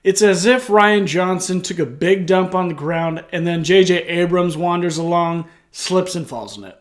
It's as if Rian Johnson took a big dump on the ground and then J.J. Abrams wanders along, slips and falls in it.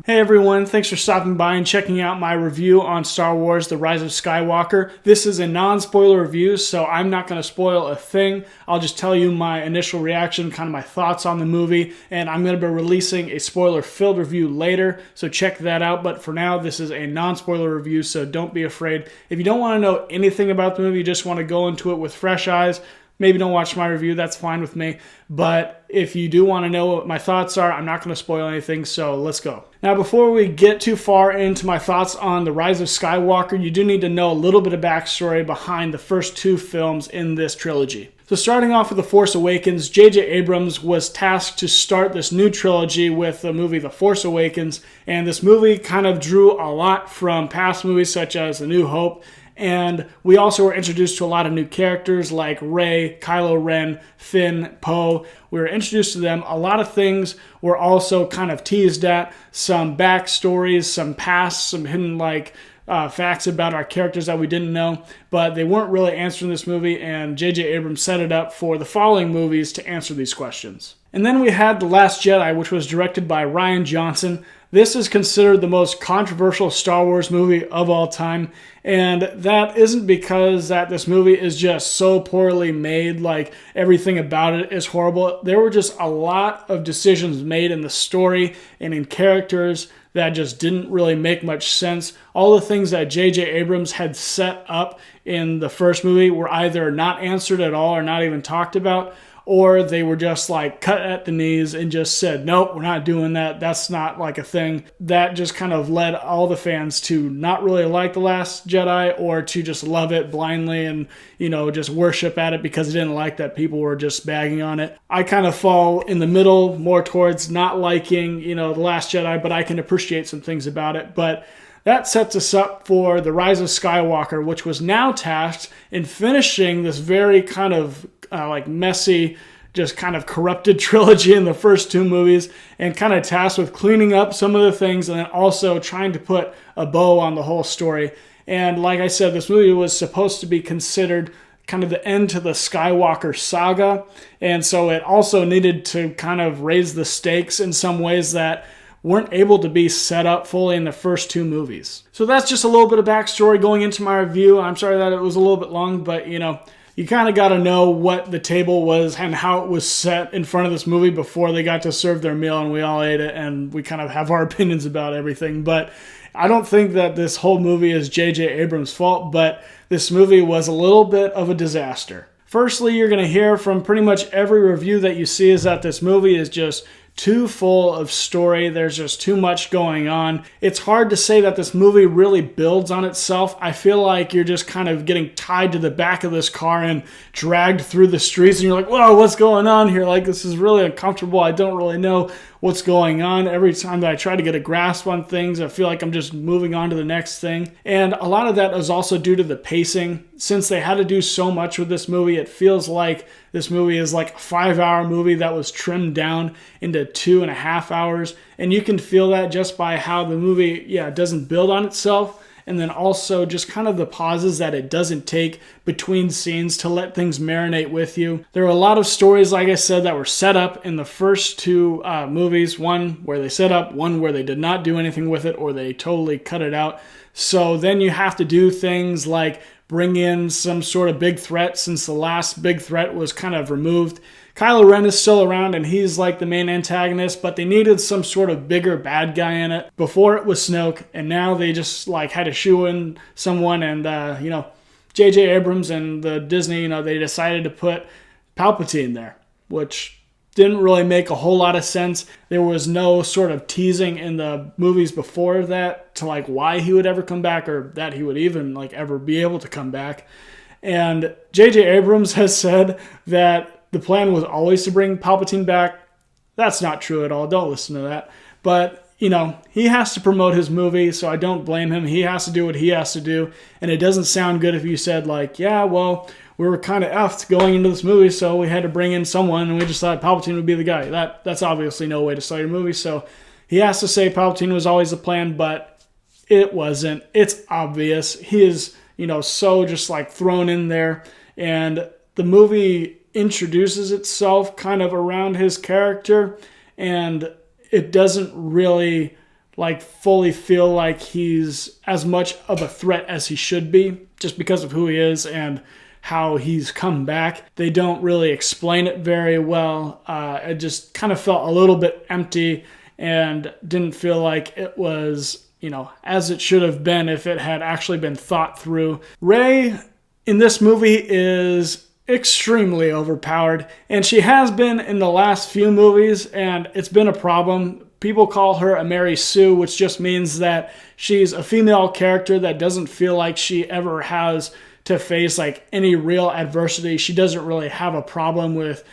Hey everyone, thanks for stopping by and checking out my review on Star Wars The Rise of Skywalker. This is a non-spoiler review, so I'm not going to spoil a thing. I'll just tell you my initial reaction, kind of my thoughts on the movie, and I'm going to be releasing a spoiler-filled review later, so check that out. But for now, this is a non-spoiler review, so don't be afraid. If you don't want to know anything about the movie, you just want to go into it with fresh eyes, maybe don't watch my review, that's fine with me. But if you do want to know what my thoughts are, I'm not going to spoil anything, so let's go. Now, before we get too far into my thoughts on The Rise of Skywalker, you do need to know a little bit of backstory behind the first two films in this trilogy. So starting off with The Force Awakens, J.J. Abrams was tasked to start this new trilogy with the movie The Force Awakens, and this movie kind of drew a lot from past movies such as A New Hope. And we also were introduced to a lot of new characters like Rey, Kylo Ren, Finn, Poe. We were introduced to them. A lot of things were also kind of teased at. Some backstories, some past, some hidden facts about our characters that we didn't know. But they weren't really answered in this movie, and J.J. Abrams set it up for the following movies to answer these questions. And then we had The Last Jedi, which was directed by Rian Johnson. This is considered the most controversial Star Wars movie of all time, and that isn't because that this movie is just so poorly made, like everything about it is horrible. There were just a lot of decisions made in the story and in characters that just didn't really make much sense. All the things that J.J. Abrams had set up in the first movie were either not answered at all or not even talked about, or they were just like cut at the knees and just said, nope, we're not doing that. That's not like a thing. That just kind of led all the fans to not really like The Last Jedi or to just love it blindly and, just worship at it because they didn't like that people were just bagging on it. I kind of fall in the middle more towards not liking, The Last Jedi, but I can appreciate some things about it. But that sets us up for The Rise of Skywalker, which was now tasked in finishing this very kind of messy, just kind of corrupted trilogy in the first two movies, and kind of tasked with cleaning up some of the things and then also trying to put a bow on the whole story. And like I said, this movie was supposed to be considered kind of the end to the Skywalker saga, and so it also needed to kind of raise the stakes in some ways that weren't able to be set up fully in the first two movies. So that's just a little bit of backstory going into my review. I'm sorry that it was a little bit long, but you kind of got to know what the table was and how it was set in front of this movie before they got to serve their meal and we all ate it, and we kind of have our opinions about everything. But I don't think that this whole movie is J.J. Abrams' fault, but this movie was a little bit of a disaster. Firstly, you're going to hear from pretty much every review that you see is that this movie is just too full of story. There's just too much going on. It's hard to say that this movie really builds on itself. I feel like you're just kind of getting tied to the back of this car and dragged through the streets, and you're like, whoa, what's going on here? Like, this is really uncomfortable. I don't really know what's going on. Every time that I try to get a grasp on things, I feel like I'm just moving on to the next thing. And a lot of that is also due to the pacing. Since they had to do so much with this movie, it feels like this movie is like a 5-hour movie that was trimmed down into 2.5 hours. And you can feel that just by how the movie, doesn't build on itself. And then also just kind of the pauses that it doesn't take between scenes to let things marinate with you. There were a lot of stories, like I said, that were set up in the first two movies. One where they set up, one where they did not do anything with it or they totally cut it out. So then you have to do things like bring in some sort of big threat since the last big threat was kind of removed. Kylo Ren is still around and he's like the main antagonist, but they needed some sort of bigger bad guy in it. Before it was Snoke, and now they just had to shoe in someone, and J.J. Abrams and the Disney, they decided to put Palpatine there, which didn't really make a whole lot of sense. There was no sort of teasing in the movies before that to why he would ever come back or that he would even ever be able to come back. And J.J. Abrams has said that the plan was always to bring Palpatine back. That's not true at all. Don't listen to that. But, he has to promote his movie, so I don't blame him. He has to do what he has to do. And it doesn't sound good if you said, we were kind of effed going into this movie, so we had to bring in someone, and we just thought Palpatine would be the guy. That's obviously no way to start your movie, so He has to say Palpatine was always the plan, but it wasn't. It's obvious. He is, so just like thrown in there. And the movie introduces itself kind of around his character, and it doesn't really like fully feel like he's as much of a threat as he should be, just because of who he is and how he's come back. They don't really explain it very well. It just kind of felt a little bit empty and didn't feel like it was, as it should have been if it had actually been thought through. Rey in this movie is extremely overpowered, and she has been in the last few movies, and it's been a problem. People call her a Mary Sue, which just means that she's a female character that doesn't feel like she ever has to face like any real adversity. She doesn't really have a problem with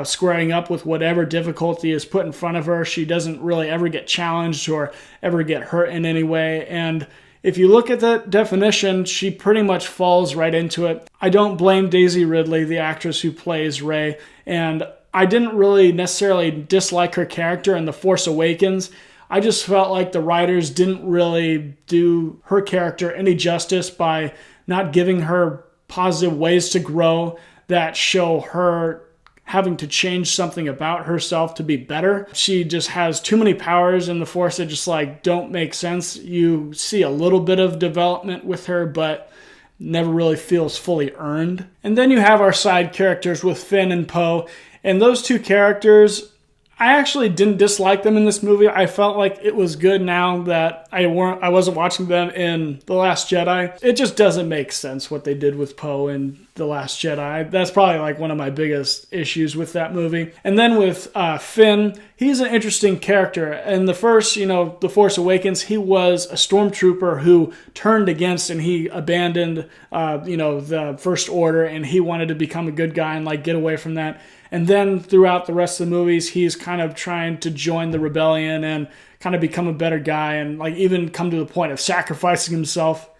squaring up with whatever difficulty is put in front of her. She doesn't really ever get challenged or ever get hurt in any way. And if you look at that definition, she pretty much falls right into it. I don't blame Daisy Ridley, the actress who plays Rey, and I didn't really necessarily dislike her character in The Force Awakens. I just felt like the writers didn't really do her character any justice by not giving her positive ways to grow that show her having to change something about herself to be better. She just has too many powers in the Force that just like don't make sense. You see a little bit of development with her, but never really feels fully earned. And then you have our side characters with Finn and Poe, and those two characters, I actually didn't dislike them in this movie. I felt like it was good now that I wasn't watching them in The Last Jedi. It just doesn't make sense what they did with Poe in The Last Jedi. That's probably like one of my biggest issues with that movie. And then with Finn, he's an interesting character. In the first, The Force Awakens, he was a stormtrooper who turned against and he abandoned, the First Order, and he wanted to become a good guy and like get away from that. And then throughout the rest of the movies, he's kind of trying to join the rebellion and kind of become a better guy and like even come to the point of sacrificing himself.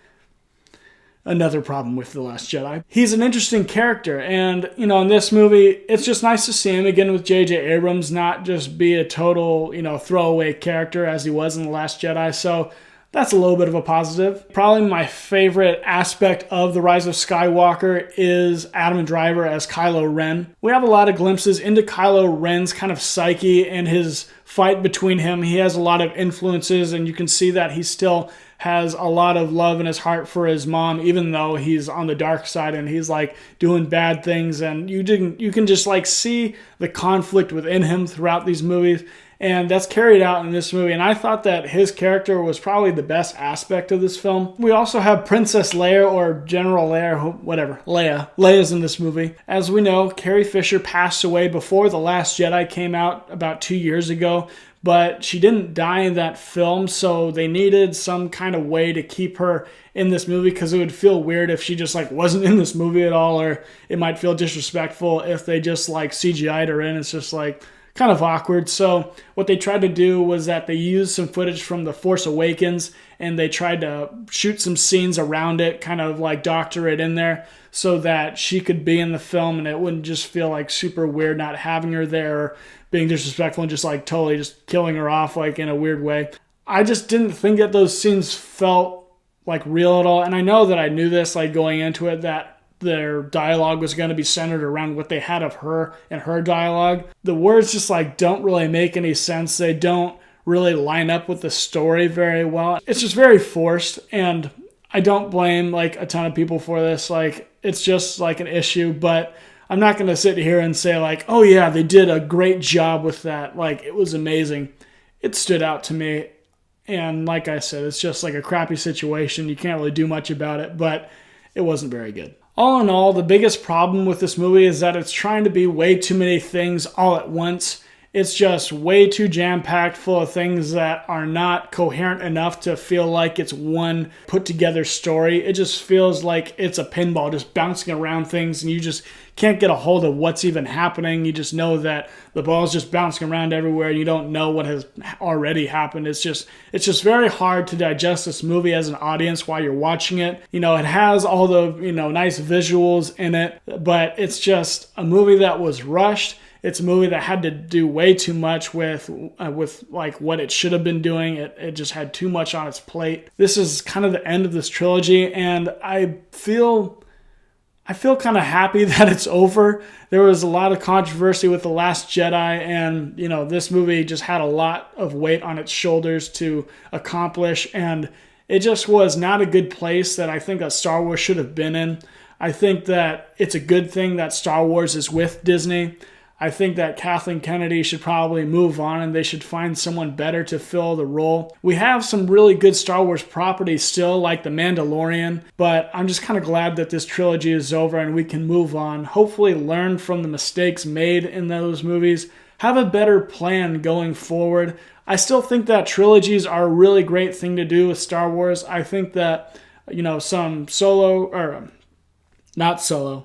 Another problem with The Last Jedi. He's an interesting character, and in this movie, it's just nice to see him again with J.J. Abrams not just be a total, throwaway character as he was in The Last Jedi. So that's a little bit of a positive. Probably my favorite aspect of The Rise of Skywalker is Adam Driver as Kylo Ren. We have a lot of glimpses into Kylo Ren's kind of psyche and his fight between him. He has a lot of influences, and you can see that he still has a lot of love in his heart for his mom, even though he's on the dark side and he's like doing bad things. And you can just like see the conflict within him throughout these movies. And that's carried out in this movie. And I thought that his character was probably the best aspect of this film. We also have Princess Leia, or General Leia, whatever. Leia's in this movie. As we know, Carrie Fisher passed away before The Last Jedi came out about 2 years ago. But she didn't die in that film, so they needed some kind of way to keep her in this movie, because it would feel weird if she just like wasn't in this movie at all, or it might feel disrespectful if they just like CGI'd her in. It's just like kind of awkward. So what they tried to do was that they used some footage from The Force Awakens, and they tried to shoot some scenes around it, kind of like doctor it in there so that she could be in the film and it wouldn't just feel like super weird not having her there, or being disrespectful and just like totally just killing her off like in a weird way. I just didn't think that those scenes felt like real at all. And I know that I knew this like going into it, that their dialogue was going to be centered around what they had of her and her dialogue. The words just like don't really make any sense. They don't really line up with the story very well. It's just very forced, and I don't blame like a ton of people for this. Like it's just like an issue, but I'm not going to sit here and say like, oh yeah, they did a great job with that. Like it was amazing. It stood out to me. And like I said, it's just like a crappy situation. You can't really do much about it, but it wasn't very good. All in all, the biggest problem with this movie is that it's trying to be way too many things all at once. It's just way too jam-packed full of things that are not coherent enough to feel like it's one put-together story. It just feels like it's a pinball just bouncing around things, and you just can't get a hold of what's even happening. You just know that the ball's just bouncing around everywhere, and you don't know what has already happened. It's just very hard to digest this movie as an audience while you're watching it. It has all the, nice visuals in it, but it's just a movie that was rushed. It's a movie that had to do way too much with like what it should have been doing. It just had too much on its plate. This is kind of the end of this trilogy, and I feel kind of happy that it's over. There was a lot of controversy with The Last Jedi, and this movie just had a lot of weight on its shoulders to accomplish, and it just was not a good place that I think that Star Wars should have been in. I think that it's a good thing that Star Wars is with Disney. I think that Kathleen Kennedy should probably move on and they should find someone better to fill the role. We have some really good Star Wars properties still, like The Mandalorian, but I'm just kind of glad that this trilogy is over and we can move on. Hopefully learn from the mistakes made in those movies. Have a better plan going forward. I still think that trilogies are a really great thing to do with Star Wars. I think that, some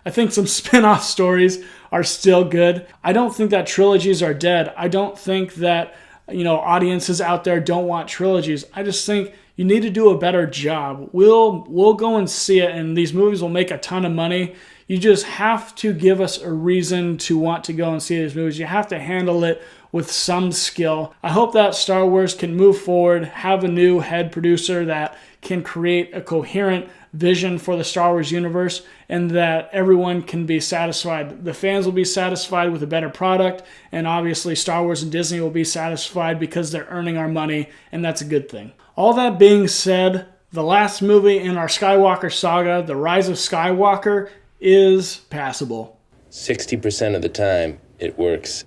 I think some spin-off stories are still good. I don't think that trilogies are dead. I don't think that, audiences out there don't want trilogies. I just think you need to do a better job. We'll go and see it, and these movies will make a ton of money. You just have to give us a reason to want to go and see these movies. You have to handle it with some skill. I hope that Star Wars can move forward, have a new head producer that can create a coherent vision for the Star Wars universe, and that everyone can be satisfied. The fans will be satisfied with a better product, and obviously Star Wars and Disney will be satisfied because they're earning our money, and that's a good thing. All that being said, the last movie in our Skywalker saga, The Rise of Skywalker, is passable. 60% of the time, it works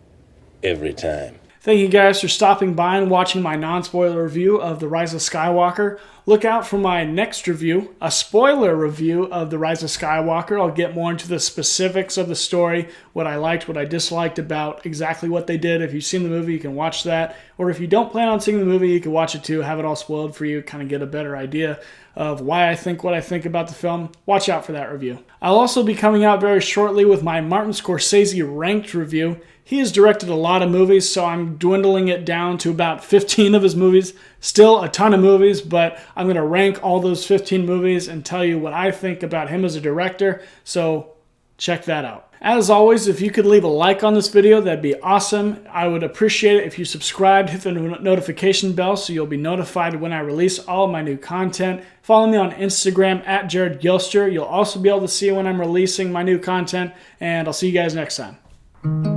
every time. Thank you guys for stopping by and watching my non-spoiler review of The Rise of Skywalker. Look out for my next review, a spoiler review of The Rise of Skywalker. I'll get more into the specifics of the story, what I liked, what I disliked about exactly what they did. If you've seen the movie, you can watch that. Or if you don't plan on seeing the movie, you can watch it too, have it all spoiled for you, kind of get a better idea of why I think what I think about the film. Watch out for that review. I'll also be coming out very shortly with my Martin Scorsese ranked review. He has directed a lot of movies, so I'm dwindling it down to about 15 of his movies. Still a ton of movies, but I'm going to rank all those 15 movies and tell you what I think about him as a director, so check that out. As always, if you could leave a like on this video, that'd be awesome. I would appreciate it if you subscribed, hit the notification bell so you'll be notified when I release all of my new content. Follow me on Instagram at Jared Gilster. You'll also be able to see when I'm releasing my new content, and I'll see you guys next time.